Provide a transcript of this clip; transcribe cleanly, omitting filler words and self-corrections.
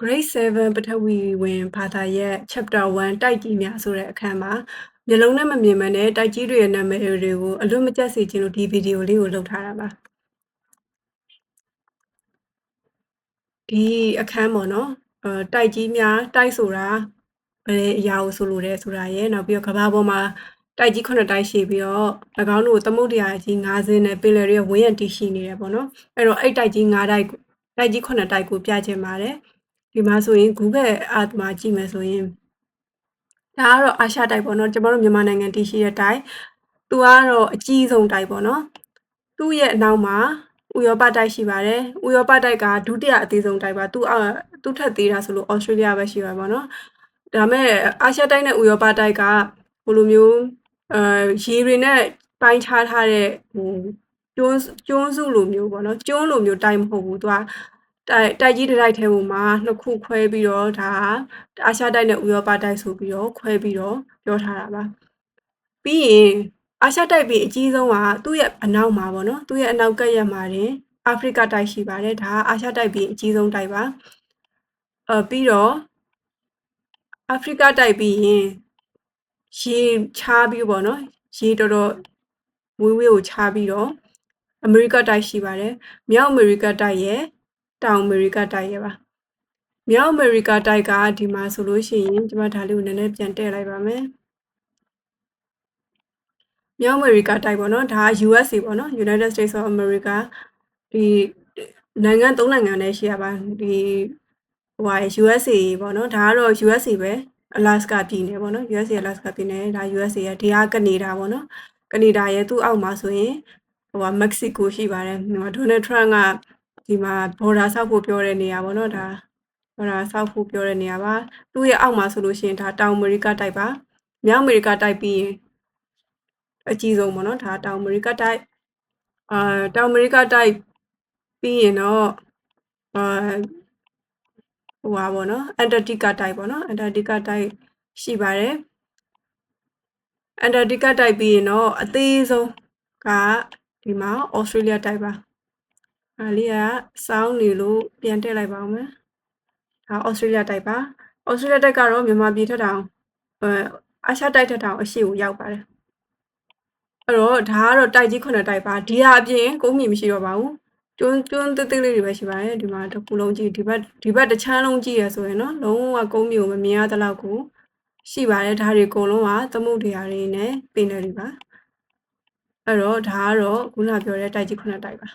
Grade 7 ပထဝီဝင်ဘာသာရပ် Chapter 1 တိုက်ကြီးများဆိုတဲ့အခန်းမှာမျက်လုံးနဲ့မမြင်ဘဲနဲ့တိုက်ကြီးတွေရဲ့နာမည်တွေကိုအလွတ်မကျက်စေချင်လို့ဒီဗီဒီယိုလေးကိုလုပ်ထားတာပါဒီအခန်းပေါ့နော်တိုက်ကြီးများတိုက်ဆိုတာဘယ်အရာကိုဆိုလိုတယ်ဆိုတာရယ်နောက်ပြီးတော့ကမ္ဘာပေါ်မှာတိုက်ကြီး9တိုက်ရှိပြီးတော့၎င်းတို့သမုဒ္ဒရာကြီး9စင်းနဲ့ပင်လယ်တွေဝန်းရံတည်ရှိနေတယ်ပေါ့နော်အဲ့တော့အဲ့တိုက်ကြီး9တိုက်တိုက်ကြီး9တိုက်ကိုပြချင်ပါတယ်ဒီမှာဆိုရင် Google Earth မှာကြည့်မယ်ဆိုရင်ဒါကတော့အာရှတိုက်ပေါ့နော်ကျမတို့မြန်မာနိုင်ငံတည်ရှိတဲ့တိုက်သူကတော့အကြီးဆုံးတိုက်ပေါ့နော်သူ့ရဲ့အနောက်မှာဥရောပတိုက်ရှိပါတယ်ဥရောပတိုက်ကဒုတိယအသေးဆုံးတိုက်ပါသူ့ထက်သေးတာဆိုလို့ဩစတြေးလျပဲရှိပါပေါ့နော်ဒါမဲ့အာရှတိုက်နဲ့ဥရောပတိုက်ကဘယ်လိုမျိုးရေတွေနဲ့ပိုင်းခြားထားတဲ့ဟိုကျွန်းစုလိုမျိုးပေါ့နော်ကျွန်းလိုမျိုးတိုက်မဟုတ်ဘူးသူကတိုက်ကြီးတိုက်ထဲမှာနှစ်ခုခွဲပြီးတော့ဒါအာရှတိုက်နဲ့ဥရောပတိုက်ဆိုပြီးတော့ခွဲပြီးတော့ပြောထားတာပါပြီးရင်အာရှတိုက်ပြီးအကြီးဆုံးကသူ့ရဲ့အနောက်မှာပေါ့နော်သူ့ရဲ့အနောက်ကပ်ရက်မှာတင်အာဖရိကတိုက်ရှိပါတယ်ဒါကအာရှတိုက်ပြီးအကြီးဆုံးတိုက်ပါပြီးတော့အာဖရိကတိုက်ပြီးရင်ရေချားပြီးပေါ့နော်ရေတော်တော်ဝေးကိုချားပြီးတော့အမေရိကတိုက်ရှိပါတယ်မြောက်အမေရိကတိုက်ရဲ့တောင်အမေရိကတိုက်ရဲ့ပါမြောက်အမေရိကတိုက်ကဒီမှာဆိုလို့ရှိရင်ကျွန်မဒါလေးကိုနည်းနည်းပြန်တည့်လိုက်ပါမယ်မြောက်အမေရိကတိုက်ပေါ့နော်ဒါက USA ပေါ့နော် United States of America ဒီနိုင်ငံ3နိုင်ငံနဲ့ရှိရပါဒီUSA ပေါ့နော်ဒါကတော့ USA ပဲ Alaska ပြည်နယ်ပေါ့နော် USA Alaska ပြည်နယ်ဒါ USA ရဲ့ဒီကကနေဒါပေါ့နော်ကနေဒါရဲ့သူ့အောက်မှာဆိုရင်မက္ကဆီကိုရှိပါတယ်ဒေါ်နယ်ထရန့်ကဒီမှာ border ဆောက်ဖို့ပြောတဲ့နေရာပေါ့နော်ဒါborder ဆောက်ဖို့ပြောတဲ့နေရာပါသူ့ရဲ့အောက်မှာဆိုလို့ရှိရင်ဒါတောင်အမေရိကတိုက်ပါမြောက်အမေရိကတိုက်ပြီးရင်အကြီးဆုံးပေါ့နော်ဒါတောင်အမေရိကတိုက်တောင်အမေရိကတိုက်ပြီးရင်တော့ပေါ့နော်အန်တာတိကတိုက်ပေါ့နော်အန်တာတိကတိုက်ရှိပါတယ်အန်တာတိကတိုက်ပြီးရင်တော့အသေးဆုံးကဒီမှာဩစတြေးလျတိုက်ပါဒါလေးကစောင်းနေလို့ပြန်တက်လိုက်ပါဦးမယ်ဒါဩစတြေးလျတိုက်ပါဩစတြေးလျတိုက်ကတော့မြန်မာပြည်ထက်တောင်အာရှတိုက်ထက်တောင်အရှေ့ကိုရောက်ပါတယ်အဲ့တော့ဒါကတော့တိုက်ကြီး9တိုက်ပါဒီဟာအပြင်ကုန်းမြင့်မရှိတော့ပါဘူးကျွန်းသေးသေးလေးတွေပဲရှိပါတယ်ဒီမှာတစ်ခုလုံးကြည့်ဒီဘက်တစ်ချမ်းလုံးကြည့်ရဆိုရင်နော်လုံးဝကုန်းမြင့်ကိုမမြင်ရတဲ့လောက်ကိုရှိပါတယ်ဒါတွေအကုန်လုံးကသမုဒ္ဒရာတွေနဲ့ပင်လယ်တွေပါအဲ့တော့ဒါကတော့ခုနပြောတဲ့တိုက်ကြီး9တိုက်ပါ